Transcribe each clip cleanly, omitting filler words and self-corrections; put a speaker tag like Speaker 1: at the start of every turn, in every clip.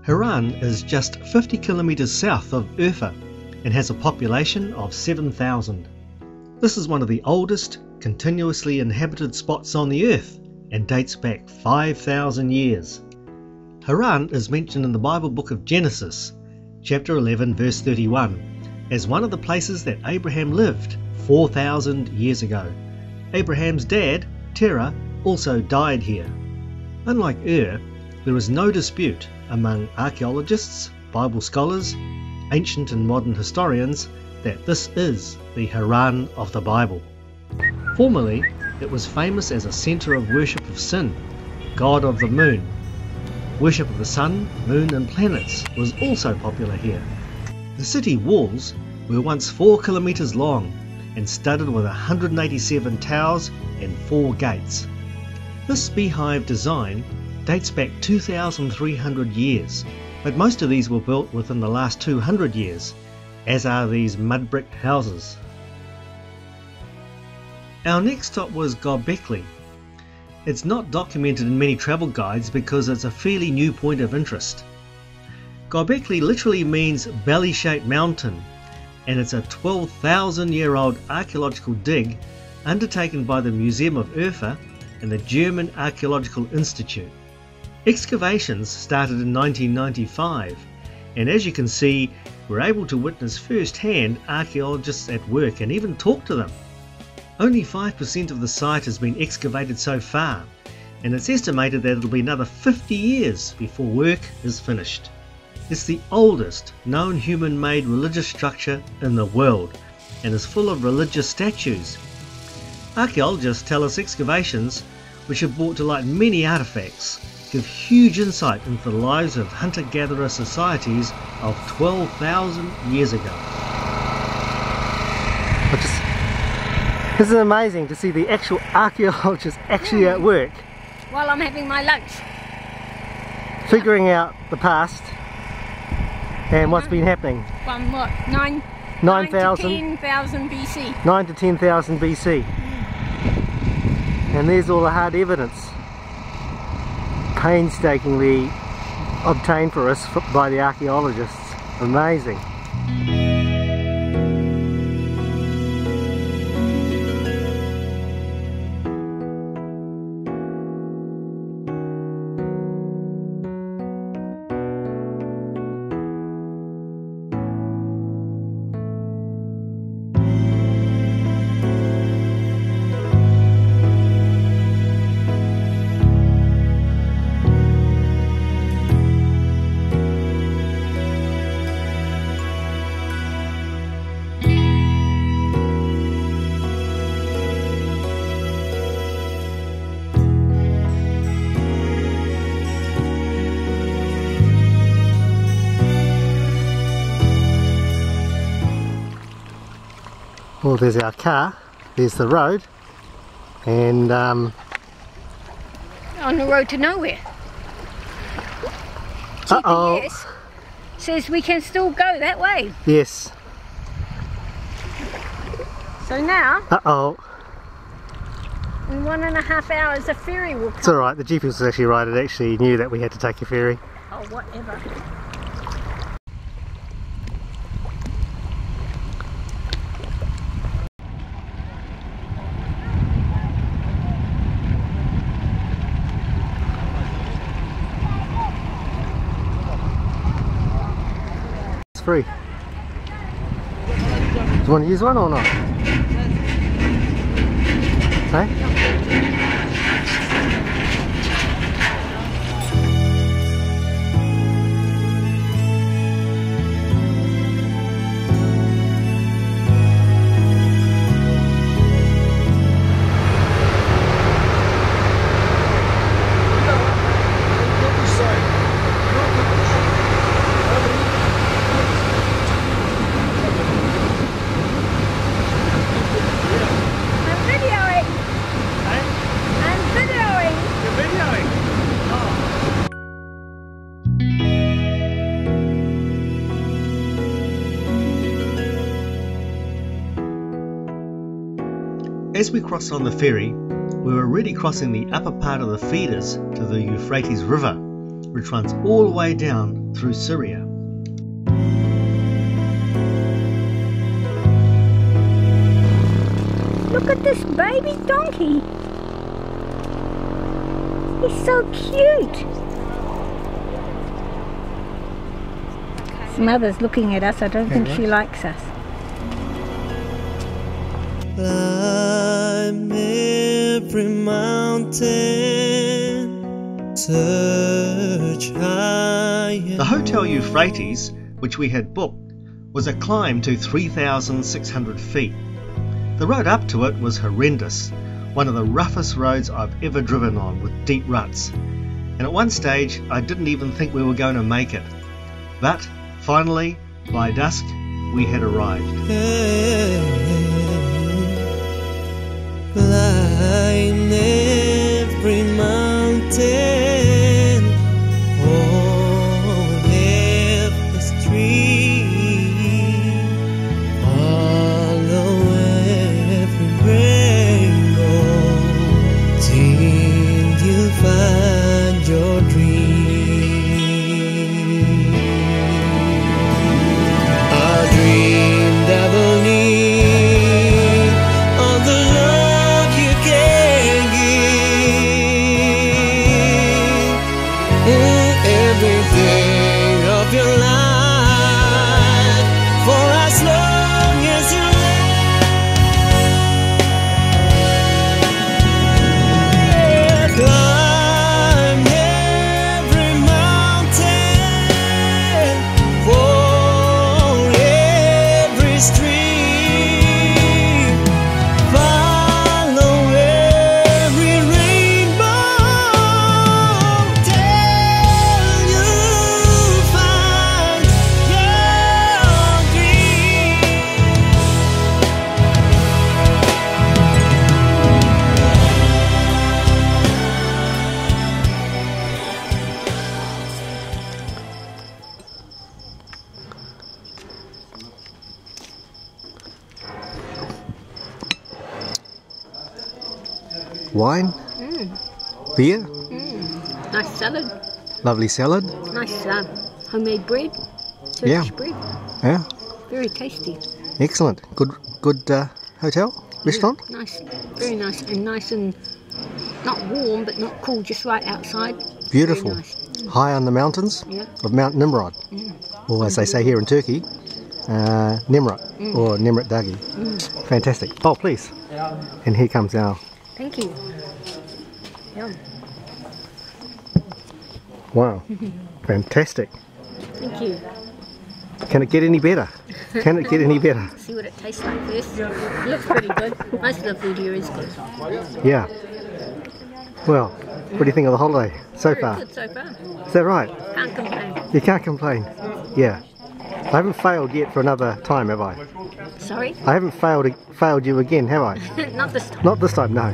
Speaker 1: Harran is just 50 kilometers south of Euphrates and has a population of 7,000. This is one of the oldest continuously inhabited spots on the earth and dates back 5,000 years. Harran is mentioned in the Bible book of Genesis, chapter 11 verse 31, as one of the places that Abraham lived 4,000 years ago. Abraham's dad, Terah, also died here. Unlike there is no dispute among archaeologists, Bible scholars, ancient and modern historians that this is the Harran of the Bible. Formerly, it was famous as a centre of worship of Sin, god of the moon. Worship of the sun, moon and planets was also popular here. The city walls were once 4 kilometres long and studded with 187 towers and 4 gates. This beehive design dates back 2,300 years, but most of these were built within the last 200 years, as are these mud brick houses. Our next stop was Gobekli. It's not documented in many travel guides because it's a fairly new point of interest. Gobekli literally means belly-shaped mountain, and it's a 12,000-year-old archaeological dig undertaken by the Museum of Euphrates and the German Archaeological Institute. Excavations started in 1995, and as you can see, we're able to witness firsthand archaeologists at work and even talk to them. Only 5% of the site has been excavated so far, and it's estimated that it'll be another 50 years before work is finished. It's the oldest known human-made religious structure in the world and is full of religious statues. Archaeologists tell us excavations, which have brought to light many artifacts, give huge insight into the lives of hunter-gatherer societies of 12,000 years ago.
Speaker 2: This is amazing to see the actual archaeologists actually at work.
Speaker 3: While I'm having my lunch.
Speaker 2: Figuring out the past and what's been happening.
Speaker 3: From what? 9 to 10,000 BC.
Speaker 2: 9 to 10,000 BC. And there's all the hard evidence painstakingly obtained for us by the archaeologists. Amazing. Well, there's our car, there's the road, and
Speaker 3: on the road to nowhere. GPS says we can still go that way.
Speaker 2: Yes.
Speaker 3: So now, in 1.5 hours a ferry will come.
Speaker 2: It's alright, the GPS was actually right, it actually knew that we had to take a ferry.
Speaker 3: Oh, whatever.
Speaker 2: Free. Do you want to use one or not? Hey?
Speaker 1: As we cross on the ferry, we were already crossing the upper part of the feeders to the Euphrates River, which runs all the way down through Syria.
Speaker 3: Look at this baby donkey. He's so cute. His mother's looking at us. I don't think she likes us.
Speaker 4: Climb every mountain, search high.
Speaker 1: The Hotel Euphrates, which we had booked, was a climb to 3,600 feet. The road up to it was horrendous, one of the roughest roads I've ever driven on, with deep ruts. And at one stage I didn't even think we were going to make it. But finally, by dusk, we had arrived.
Speaker 4: Climb every mountain, oh, every stream, follow every rainbow, till you find your dream. A dream that will need all the love you can give, every day of your life, for as long as you live. Climb every mountain, for every stream, follow every rainbow, till you find your dream.
Speaker 2: Wine? Beer?
Speaker 3: Nice salad.
Speaker 2: Lovely salad?
Speaker 3: Nice homemade bread.
Speaker 2: Yeah.
Speaker 3: Turkish bread.
Speaker 2: Yeah.
Speaker 3: Very tasty.
Speaker 2: Excellent. Good hotel? Restaurant?
Speaker 3: Nice. Very nice. And nice and not warm but not cool. Just right outside.
Speaker 2: Beautiful.
Speaker 3: Very nice.
Speaker 2: High on the mountains
Speaker 3: Yeah.
Speaker 2: of Mount Nimrod. Or as they say here in Turkey, Nemrut or Nemrut Dagi. Fantastic. Oh, please. And here comes our...
Speaker 3: Thank you. Yum.
Speaker 2: Wow. Fantastic.
Speaker 3: Thank you.
Speaker 2: Can it get any better? Can it get any better?
Speaker 3: See what it tastes like first. It looks pretty good. Most of the food here is good.
Speaker 2: Yeah. Well, what do you think of the holiday so
Speaker 3: Very
Speaker 2: far?
Speaker 3: good so far.
Speaker 2: Is that right?
Speaker 3: Can't complain.
Speaker 2: You can't complain. Yeah. I haven't failed yet for another time, have I?
Speaker 3: Sorry?
Speaker 2: I haven't failed you again, have I?
Speaker 3: Not this time.
Speaker 2: Not this time. No.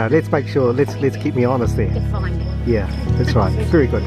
Speaker 2: Let's make sure. Let's keep me honest there.
Speaker 3: Defined it.
Speaker 2: Yeah, that's right. Very good.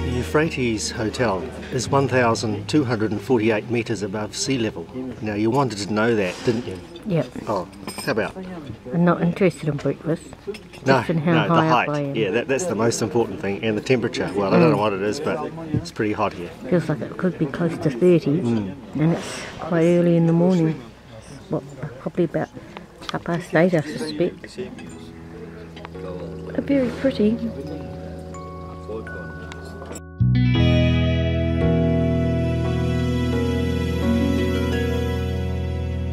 Speaker 2: The Euphrates Hotel is 1,248 metres above sea level. Now, you wanted to know that, didn't you?
Speaker 3: Yep.
Speaker 2: Oh, how about?
Speaker 3: I'm not interested in breakfast.
Speaker 2: No,
Speaker 3: Just in how
Speaker 2: the
Speaker 3: high up I
Speaker 2: height.
Speaker 3: am.
Speaker 2: Yeah, that's the most important thing. And the temperature. Well, I don't know what it is, but it's pretty hot here.
Speaker 3: Feels like it could be close to 30, and it's quite early in the morning. Well, probably about 8:30, I suspect. But very pretty.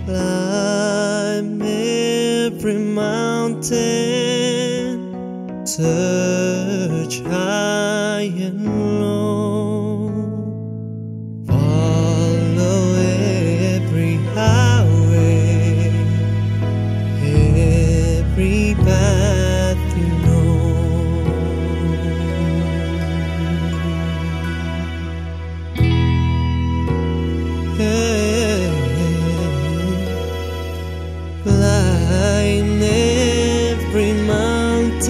Speaker 4: Climb every mountain, search high and low, follow every highway, every path you know. Climb every mountain,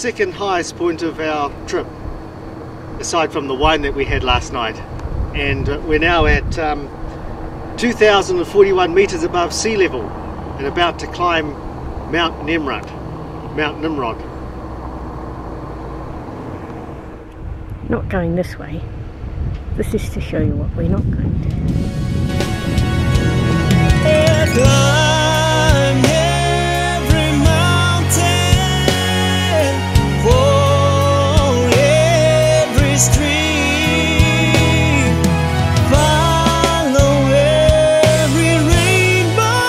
Speaker 1: second highest point of our trip, aside from the wine that we had last night. And we're now at 2,041 meters above sea level and about to climb Mount Nimrod.
Speaker 3: Not going this way. This is to show you what we're not going to do.
Speaker 4: Climb every mountain, for every stream, follow every rainbow.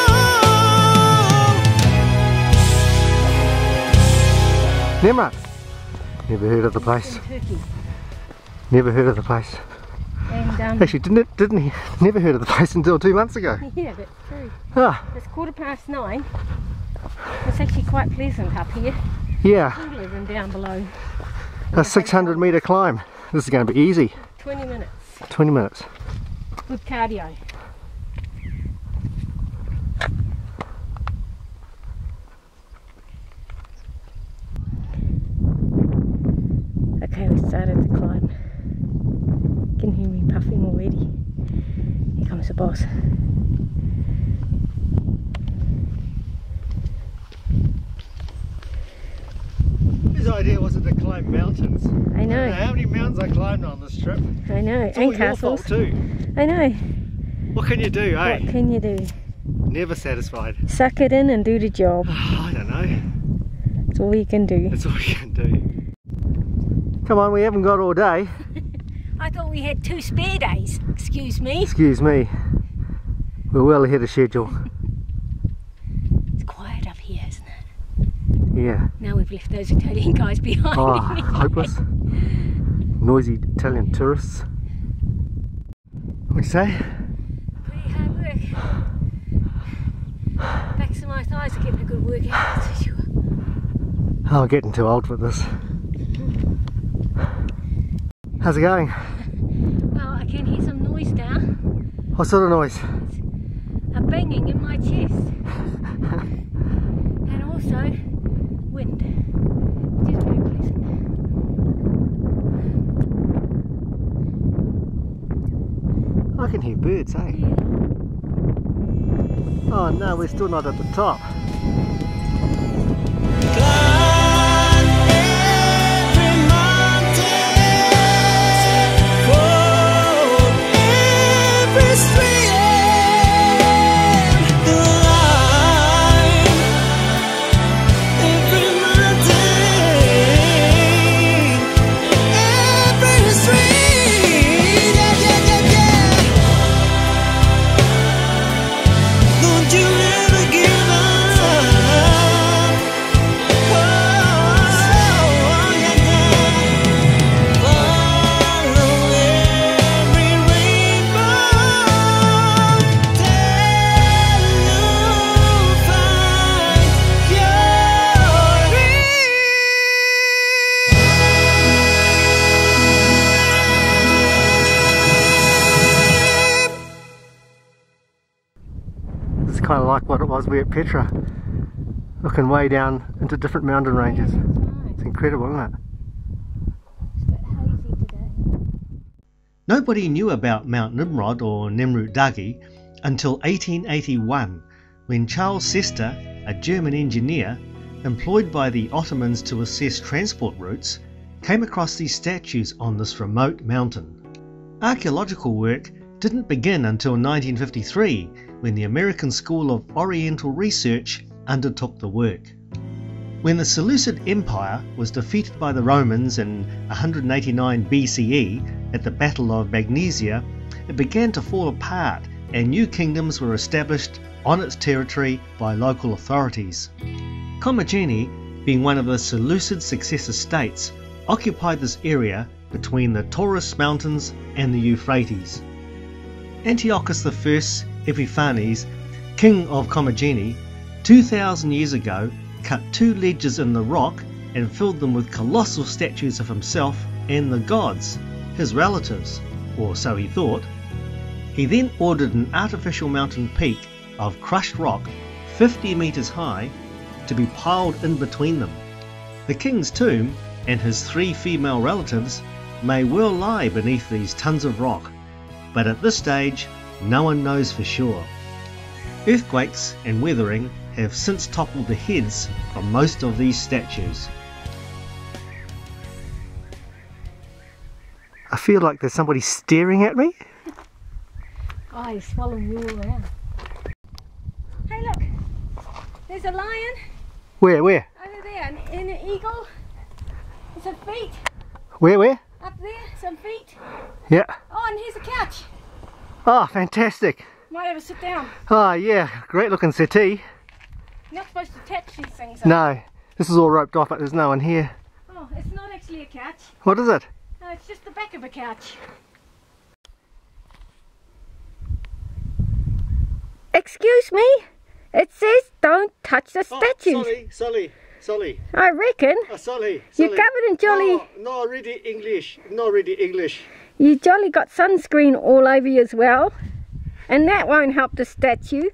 Speaker 2: Nemrut! Never heard of the place.
Speaker 3: Turkey.
Speaker 2: Never heard of the place.
Speaker 3: And
Speaker 2: Actually, didn't he? Never heard of the place until 2 months ago.
Speaker 3: yeah, that's true.
Speaker 2: Ah,
Speaker 3: It's 9:15. It's actually quite pleasant up here.
Speaker 2: yeah,
Speaker 3: Cooler than down below.
Speaker 2: a 600 metre climb. This is going to be easy.
Speaker 3: 20 minutes.
Speaker 2: 20 minutes.
Speaker 3: Good cardio. Okay, we started the climb. You can hear me puffing already. Here comes the boss.
Speaker 1: His idea was to climb mountains.
Speaker 3: I know.
Speaker 1: I don't know how many mountains I climbed on this trip.
Speaker 3: I know.
Speaker 1: It's all
Speaker 3: And
Speaker 1: your
Speaker 3: castles.
Speaker 1: fault too.
Speaker 3: I know.
Speaker 1: What can you do, eh?
Speaker 3: What can you do?
Speaker 1: Never satisfied.
Speaker 3: Suck it in and do the job.
Speaker 1: I don't know.
Speaker 3: That's all you can do.
Speaker 1: That's all you can do.
Speaker 2: Come on, we haven't got all day.
Speaker 3: I thought we had 2 spare days. Excuse me.
Speaker 2: Excuse me. We're well ahead of schedule.
Speaker 3: It's quiet up here, isn't it?
Speaker 2: Yeah.
Speaker 3: Now we've left those Italian guys behind.
Speaker 2: Oh, hopeless. Noisy Italian tourists. What'd you say?
Speaker 3: Pretty hard work. Backs of my thighs are getting a good workout, that's for sure.
Speaker 2: Oh, getting too old for this. How's it going?
Speaker 3: Well, I can hear some noise now.
Speaker 2: What sort of noise?
Speaker 3: A banging in my chest. And also wind, which is very pleasant.
Speaker 2: I can hear birds, eh?
Speaker 3: Yeah.
Speaker 2: Oh no, we're still not at the top.
Speaker 4: Climb every mountain, for every stream, climb every mountain, every stream, Don't you ever give up. Follow every rainbow till you find your
Speaker 2: It's kind of like what it was we at Petra. Looking way down into different mountain ranges. It's incredible, isn't it?
Speaker 3: It's a bit hazy today.
Speaker 1: Nobody knew about Mount Nimrod or Nemrut Dagi until 1881, when Charles Sester, a German engineer employed by the Ottomans to assess transport routes, came across these statues on this remote mountain. Archaeological work didn't begin until 1953, when the American School of Oriental Research undertook the work. When the Seleucid Empire was defeated by the Romans in 189 BCE at the Battle of Magnesia, it began to fall apart and new kingdoms were established on its territory by local authorities. Commagene, being one of the Seleucid successor states, occupied this area between the Taurus Mountains and the Euphrates. Antiochus I Epiphanes, king of Commagene, 2,000 years ago cut 2 ledges in the rock and filled them with colossal statues of himself and the gods, his relatives, or so he thought. He then ordered an artificial mountain peak of crushed rock 50 meters high to be piled in between them. The king's tomb and his 3 female relatives may well lie beneath these tons of rock, but at this stage no one knows for sure. Earthquakes and weathering have since toppled the heads from most of these statues.
Speaker 2: I feel like there's somebody staring at me.
Speaker 3: Oh, he's following you all around. Hey look, there's a lion
Speaker 2: Where?
Speaker 3: over there, and an eagle, and some feet.
Speaker 2: Where?
Speaker 3: Up there, some feet.
Speaker 2: Yeah.
Speaker 3: Oh, and here's a couch.
Speaker 2: Oh, fantastic.
Speaker 3: Might have a sit down.
Speaker 2: Oh yeah, great looking settee.
Speaker 3: You're not supposed to touch these things.
Speaker 2: No, this is all roped off, but there's no one here.
Speaker 3: Oh, it's not actually a couch.
Speaker 2: What is it?
Speaker 3: No, it's just the back of a couch. Excuse me? It says don't touch the statues.
Speaker 2: Sorry.
Speaker 3: I reckon.
Speaker 2: Sorry.
Speaker 3: You covered in jolly.
Speaker 2: No, really English.
Speaker 3: You jolly got sunscreen all over you as well. And that won't help the statue.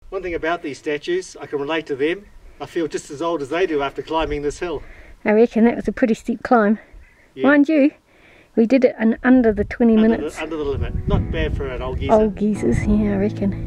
Speaker 2: One thing about these statues, I can relate to them. I feel just as old as they do after climbing this hill.
Speaker 3: I reckon that was a pretty steep climb.
Speaker 2: Yeah.
Speaker 3: Mind you, we did it in under the 20 minutes.
Speaker 2: Under the limit. Not bad for an old geezer.
Speaker 3: Old geezers, yeah, I reckon.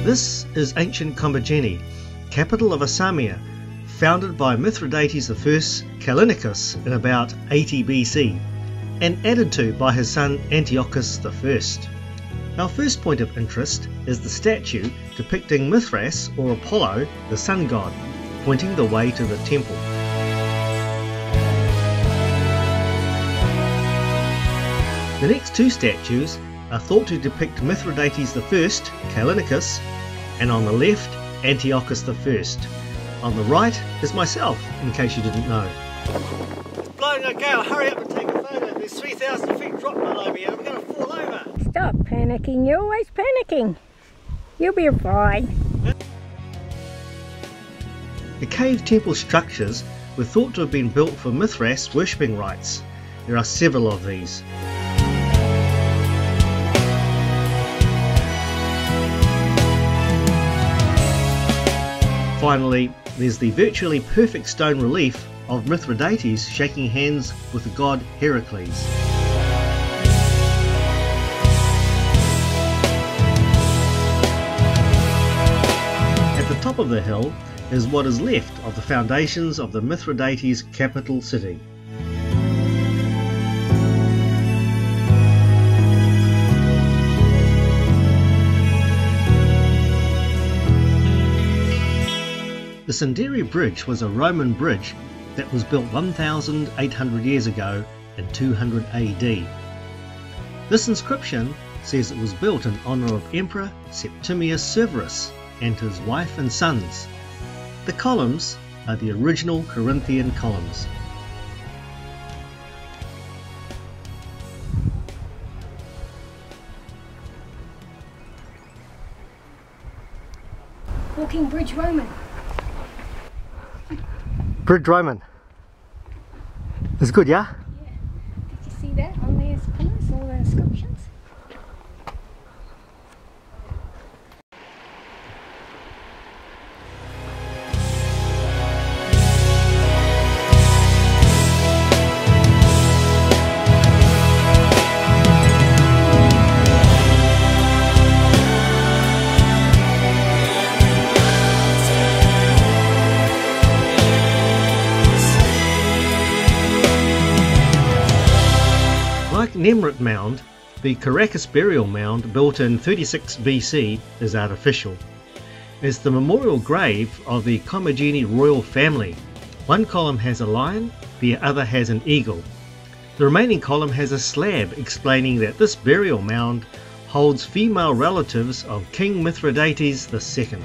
Speaker 1: This is ancient Commagene, capital of Arsameia, founded by Mithridates I Callinicus in about 80 BC, and added to by his son Antiochus I. Our first point of interest is the statue depicting Mithras or Apollo, the sun god, pointing the way to the temple. The next 2 statues are thought to depict Mithridates I Callinicus, and on the left Antiochus I. On the right is myself, in case you didn't know. It's blowing a gale, hurry up and take a photo. There's 3,000 feet drop below me and I'm going to fall over.
Speaker 3: Stop panicking, you're always panicking. You'll be fine.
Speaker 1: The cave temple structures were thought to have been built for Mithras worshipping rites. There are several of these. Finally, there's the virtually perfect stone relief of Mithridates shaking hands with the god Heracles. At the top of the hill is what is left of the foundations of the Mithridates capital city. The Sindiri Bridge was a Roman bridge that was built 1,800 years ago in 200 AD. This inscription says it was built in honour of Emperor Septimius Severus and his wife and sons. The columns are the original Corinthian columns.
Speaker 3: Walking Bridge Roman.
Speaker 2: Bridge Roman. It's good, yeah?
Speaker 3: Yeah. Did you see that on these pillars, all the inscriptions?
Speaker 1: Like Nemrut mound, the Caracas burial mound built in 36 BC is artificial. It's the memorial grave of the Commagene royal family. One column has a lion, the other has an eagle. The remaining column has a slab explaining that this burial mound holds female relatives of King Mithridates II.